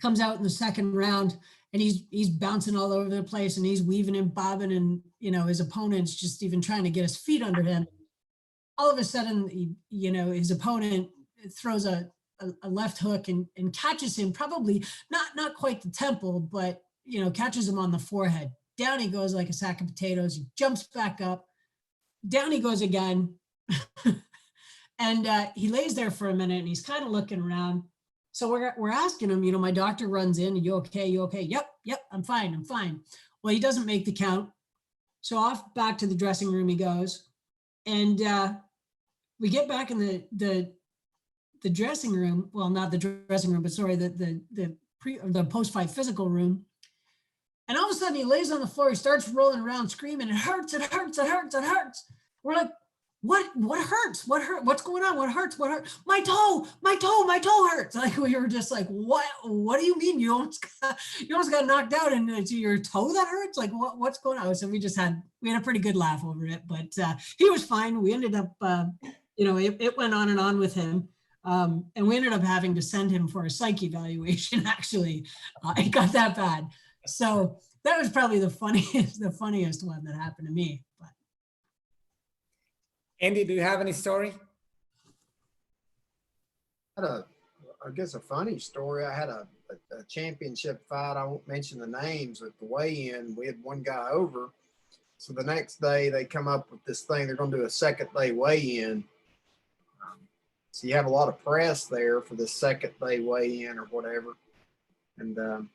Comes out in the 2nd round, and he's bouncing all over the place, and he's weaving and bobbing, and his opponent's just even trying to get his feet under him. All of a sudden, his opponent throws a left hook and catches him, probably not quite the temple, but catches him on the forehead. Down he goes like a sack of potatoes. He jumps back up. Down he goes again. And he lays there for a minute, and he's kind of looking around. So we're asking him, my doctor runs in, you okay? You okay? Yep, I'm fine. Well, he doesn't make the count. So off back to the dressing room he goes. And we get back in the dressing room. Well, not the dressing room, but sorry, the post-fight physical room. And all of a sudden he lays on the floor, he starts rolling around screaming, it hurts, it hurts, it hurts, it hurts. We're like, what hurts? What hurt? What's going on? What hurts? What hurts? My toe hurts. Like we were just like, what do you mean? You almost got knocked out and it's your toe that hurts? Like what's going on? So we had a pretty good laugh over it, but he was fine. We ended up, it went on and on with him. And we ended up having to send him for a psych evaluation. Actually, it got that bad. So that was probably the funniest one that happened to me. But. Andy, do you have any story? I guess a funny story. I had a championship fight. I won't mention the names. At the weigh-in, we had one guy over. So the next day they come up with this thing. They're going to do a second day weigh-in. So you have a lot of press there for the second day weigh-in or whatever. And the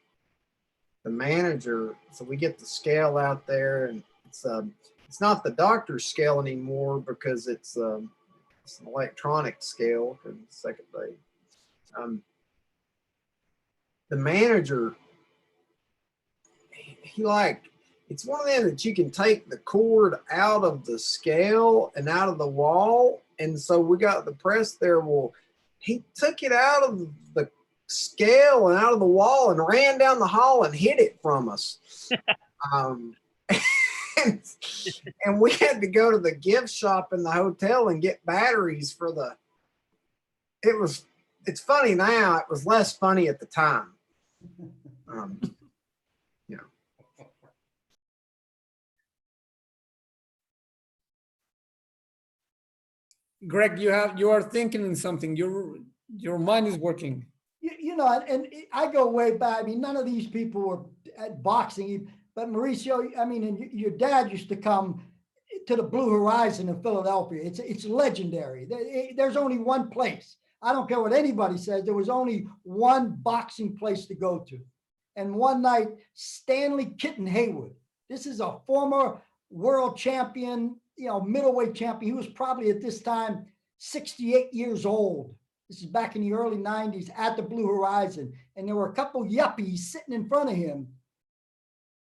manager, so we get the scale out there, and it's not the doctor's scale anymore because it's an electronic scale for the second day. The manager, it's one of them that you can take the cord out of the scale and out of the wall. And so we got the press there. Well, he took it out of the scale and out of the wall and ran down the hall and hid it from us. And we had to go to the gift shop in the hotel and get batteries for it's funny now. It was less funny at the time. Greg, you are thinking in something. Your mind is working. And I go way back. I mean, none of these people were at boxing, but Mauricio, I mean, and your dad used to come to the Blue Horizon in Philadelphia. It's legendary. There's only one place. I don't care what anybody says. There was only one boxing place to go to. And one night, Stanley Kitten Haywood, this is a former world champion, middleweight champion. He was probably at this time 68 years old. This is back in the early 90s at the Blue Horizon. And there were a couple yuppies sitting in front of him,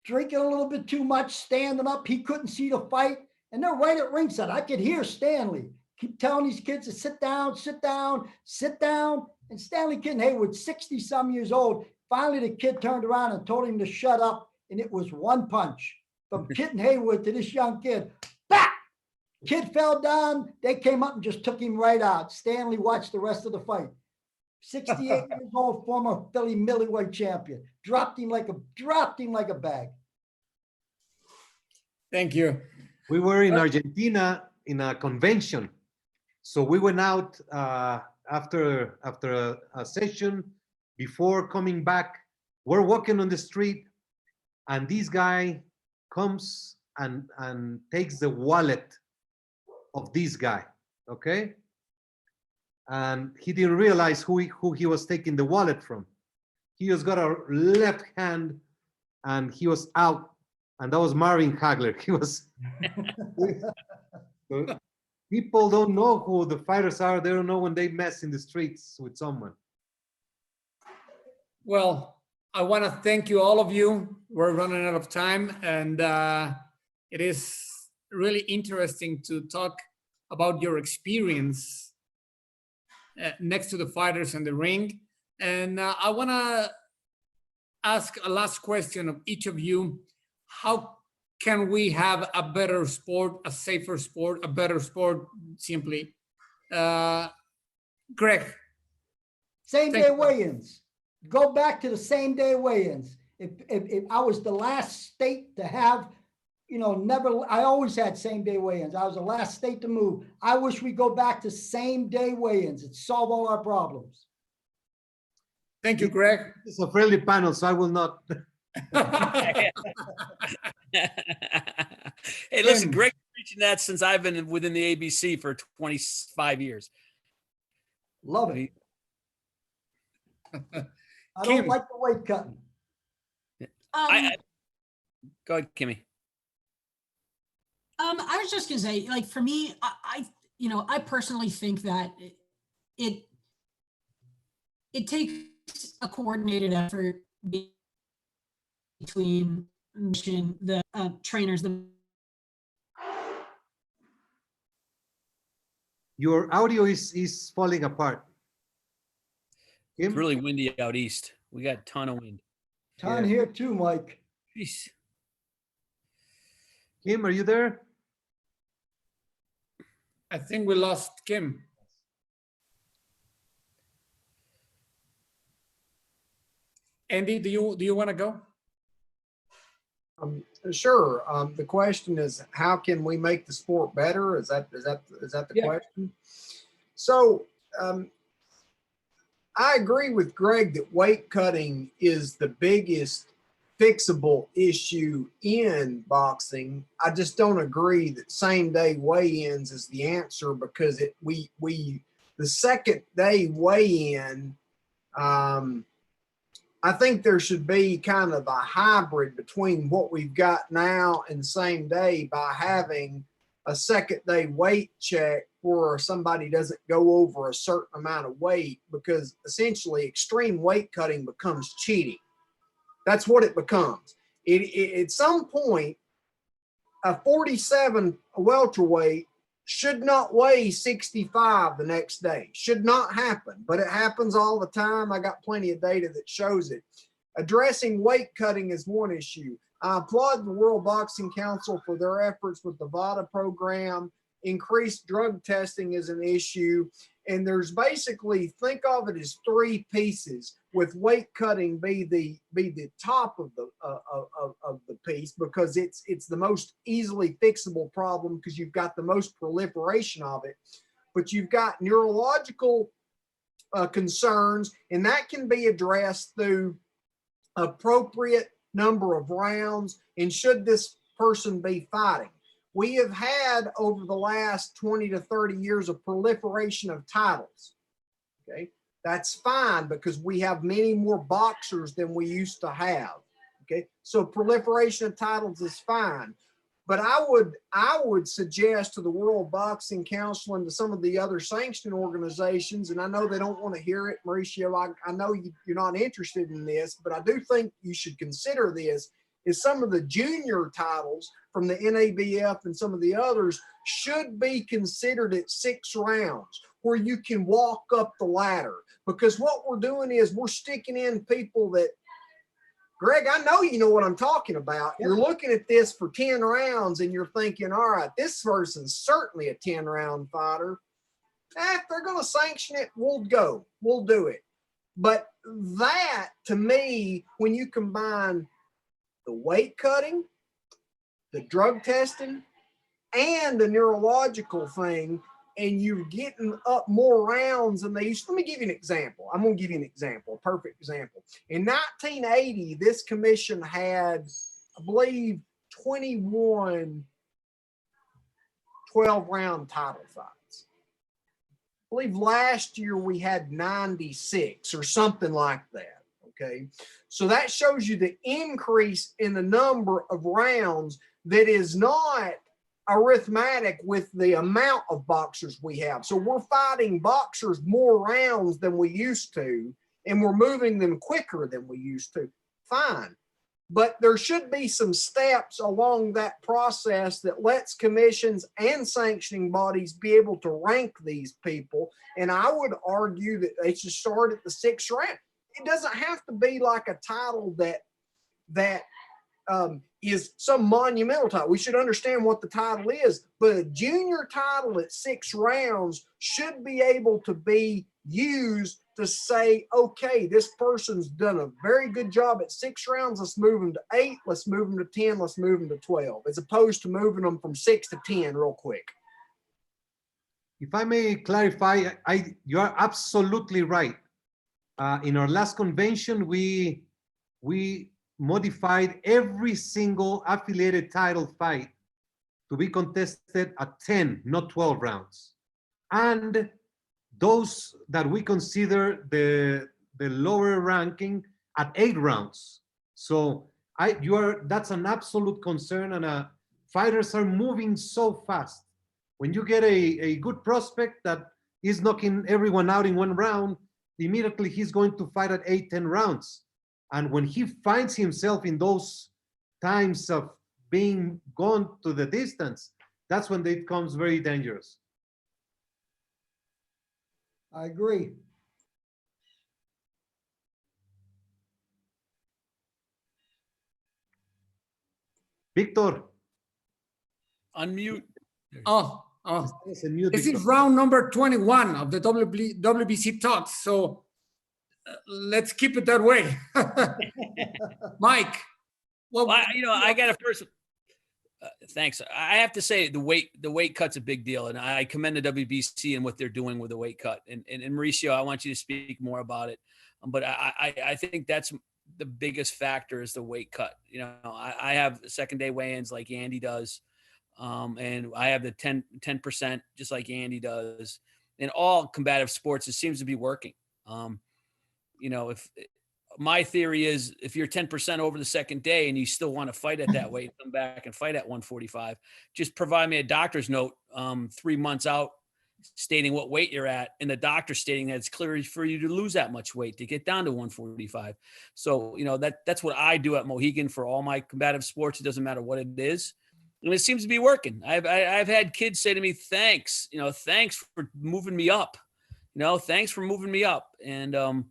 drinking a little bit too much, standing up. He couldn't see the fight. And they're right at ringside. I could hear Stanley keep telling these kids to sit down, sit down, sit down. And Stanley Kitten Haywood, 60-some years old, finally the kid turned around and told him to shut up. And it was one punch from Kitten Haywood to this young kid. Bah! Kid fell down. They came up and just took him right out. Stanley watched the rest of the fight. 68 years old, former Philly middleweight champion. Dropped him like a bag. Thank you. We were in Argentina in a convention. So we went out after a session. Before coming back, we're walking on the street, and this guy comes and takes the wallet of this guy, okay? And he didn't realize who he was taking the wallet from. He just got a left hand, and he was out. And that was Marvin Hagler. He was. People don't know who the fighters are. They don't know when they mess in the streets with someone. Well, I want to thank you, all of you. We're running out of time, and it is really interesting to talk about your experience next to the fighters in the ring. And I want to ask a last question of each of you. How can we have a better sport, a safer sport, a better sport, simply? Greg. Same day weigh-ins. Go back to the same day weigh-ins. If I was the last state to have, I always had same day weigh-ins. I was the last state to move. I wish we go back to same day weigh-ins. It'd solve all our problems. Thank you, Greg. It's a friendly panel, so I will not. Hey, listen, Greg's preaching that since I've been within the ABC for 25 years. Love it. I Kim. don't like the weight cutting. Go ahead, Kimmy. I was just gonna say, like, for me, I personally think that it takes a coordinated effort between the trainers. Your audio is falling apart. It's Kim? really windy out east. We got a ton of wind. Ton Yeah. here too, Mike. Jeez. Kim, are you there? I think we lost Kim. Andy, do you want to go? Sure. The question is, how can we make the sport better? Is that the Yeah. question? So I agree with Greg that weight cutting is the biggest fixable issue in boxing. I just don't agree that same day weigh-ins is the answer, because the second day weigh-in, I think there should be kind of a hybrid between what we've got now and same day, by having a second day weight check where somebody doesn't go over a certain amount of weight, because essentially extreme weight cutting becomes cheating. That's what it becomes. At some point, a 47 welterweight should not weigh 65 the next day. Should not happen, but it happens all the time. I got plenty of data that shows it. Addressing weight cutting is one issue. I applaud the World Boxing Council for their efforts with the VADA program. Increased drug testing is an issue. And there's basically, think of it as three pieces, with weight cutting be the top of the piece, because it's the most easily fixable problem, because you've got the most proliferation of it. But you've got neurological concerns, and that can be addressed through appropriate number of rounds, and should this person be fighting. We have had over the last 20 to 30 years a proliferation of titles. Okay, that's fine, because we have many more boxers than we used to have. Okay, so proliferation of titles is fine. But I would suggest to the World Boxing Council and to some of the other sanctioning organizations, and I know they don't want to hear it, Mauricio, I know you're not interested in this, but I do think you should consider this, is some of the junior titles from the NABF and some of the others should be considered at 6 rounds, where you can walk up the ladder. Because what we're doing is we're sticking in people that, Greg, I know you know what I'm talking about. You're looking at this for 10 rounds and you're thinking, all right, this person's certainly a 10-round fighter. If they're going to sanction it, we'll go. We'll do it. But that, to me, when you combine the weight cutting, the drug testing, and the neurological thing, and you're getting up more rounds than they used. Let me give you an example. I'm going to give you an example, a perfect example. In 1980, this commission had, I believe, 21 12-round title fights. I believe last year we had 96 or something like that. Okay, so that shows you the increase in the number of rounds that is not arithmetic with the amount of boxers we have. So we're fighting boxers more rounds than we used to, and we're moving them quicker than we used to. Fine. But there should be some steps along that process that lets commissions and sanctioning bodies be able to rank these people. And I would argue that they should start at the 6th round. It doesn't have to be like a title that is some monumental title. We should understand what the title is, but a junior title at 6 rounds should be able to be used to say, okay, this person's done a very good job at 6 rounds. Let's move them to 8. Let's move them to 10. Let's move them to 12, as opposed to moving them from 6 to 10 real quick. If I may clarify, you are absolutely right. In our last convention, we modified every single affiliated title fight to be contested at 10, not 12 rounds. And those that we consider the lower ranking at 8 rounds. So that's an absolute concern, and fighters are moving so fast. When you get a good prospect that is knocking everyone out in 1 round, immediately he's going to fight at 8, 10 rounds. And when he finds himself in those times of being gone to the distance, that's when it becomes very dangerous. I agree. Victor, Unmute. Oh, it's a new this Victor. is round number 21 of the WBC talks. So let's keep it that way. Mike, well, Well, I got to first. Thanks. I have to say the weight cut's a big deal, and I commend the WBC and what they're doing with the weight cut. And Mauricio, I want you to speak more about it. But I think that's the biggest factor is the weight cut. I have second day weigh-ins like Andy does, and I have the 10% just like Andy does. In all combative sports, it seems to be working. If my theory is if you're 10% over the second day and you still want to fight at that weight, come back and fight at 145, just provide me a doctor's note 3 months out stating what weight you're at, and the doctor stating that it's clear for you to lose that much weight to get down to 145. So, that's what I do at Mohegan for all my combative sports. It doesn't matter what it is. And it seems to be working. I've had kids say to me, thanks for moving me up. Thanks for moving me up. And,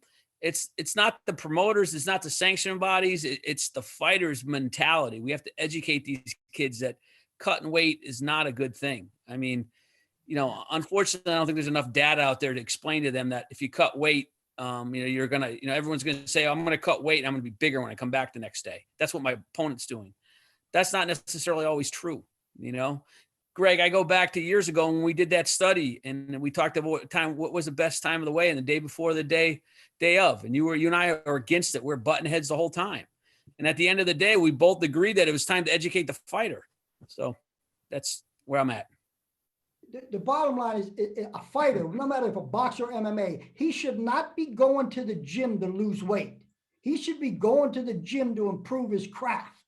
it's not the promoters, it's not the sanctioning bodies, it's the fighters' mentality. We have to educate these kids that cutting weight is not a good thing. I mean, unfortunately, I don't think there's enough data out there to explain to them that if you cut weight, you're gonna, everyone's gonna say, I'm gonna cut weight and I'm gonna be bigger when I come back the next day. That's what my opponent's doing. That's not necessarily always true. Greg, I go back to years ago when we did that study and we talked about what was the best time of the weigh and the day before the day of, and you and I are against it. We're butting heads the whole time. And at the end of the day, we both agreed that it was time to educate the fighter. So that's where I'm at. The bottom line is a fighter, no matter if a boxer or MMA, he should not be going to the gym to lose weight. He should be going to the gym to improve his craft.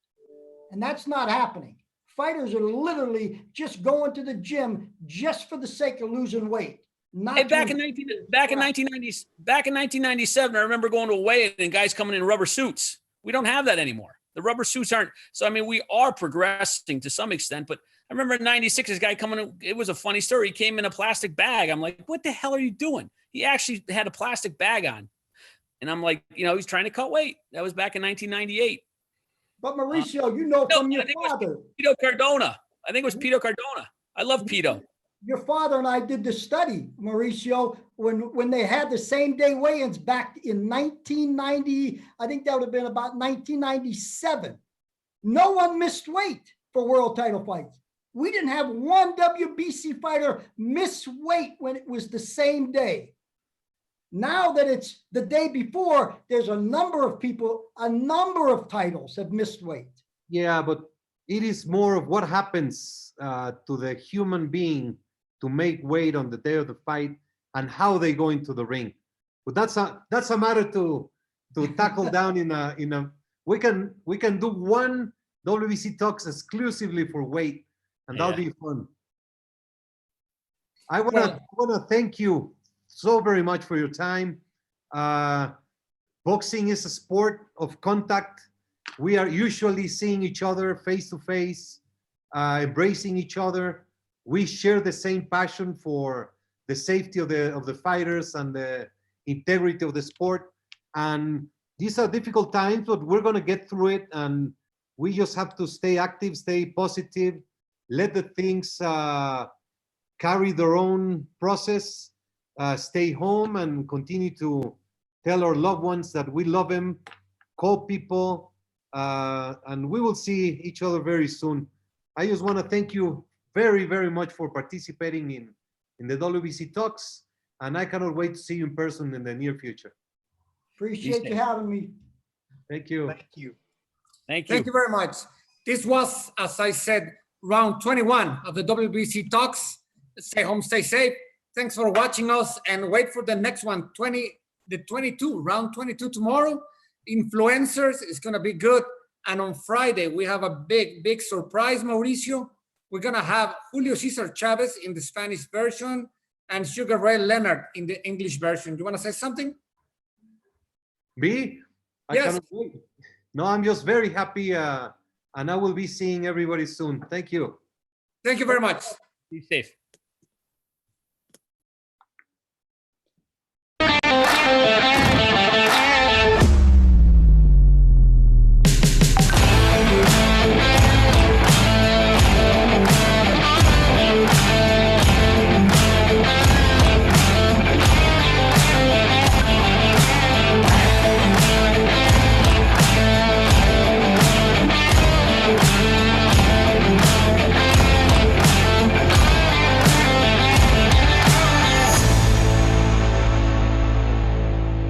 And that's not happening. Fighters are literally just going to the gym just for the sake of losing weight. Hey, back in 1997, I remember going to a weigh-in and guys coming in rubber suits. We don't have that anymore. The rubber suits aren't. So, I mean, we are progressing to some extent, but I remember in 96, this guy coming in, it was a funny story. He came in a plastic bag. I'm like, what the hell are you doing? He actually had a plastic bag on. And I'm like, he's trying to cut weight. That was back in 1998. But Mauricio, from your father. Pito Cardona. I think it was Pito Cardona. I love Pito. Your father and I did the study, Mauricio, when they had the same day weigh-ins back in 1990. I think that would have been about 1997. No one missed weight for world title fights. We didn't have one WBC fighter miss weight when it was the same day. Now that it's the day before, there's a number of people, a number of titles have missed weight. Yeah, but it is more of what happens to the human being to make weight on the day of the fight and how they go into the ring. But that's a matter to tackle down in a we can do one WBC talks exclusively for weight, and that'll be fun. I wanna thank you so very much for your time. Boxing is a sport of contact. We are usually seeing each other face to face, embracing each other. We share the same passion for the safety of the fighters and the integrity of the sport. And these are difficult times, but we're gonna get through it. And we just have to stay active, stay positive, let the things carry their own process. Stay home and continue to tell our loved ones that we love them, call people, and we will see each other very soon. I just want to thank you very, very much for participating in the WBC talks, and I cannot wait to see you in person in the near future. Appreciate you having me. Thank you. Thank you. Thank you. thank you very much. This was, as I said, round 21 of the WBC talks. Stay home, stay safe. Thanks for watching us, and wait for the next one, round 22 tomorrow. Influencers is going to be good. And on Friday, we have a big surprise, Mauricio. We're going to have Julio Cesar Chavez in the Spanish version and Sugar Ray Leonard in the English version. Do you want to say something? Me? I Yes. cannot wait. No, I'm just very happy and I will be seeing everybody soon. Thank you. Thank you very much. Be safe.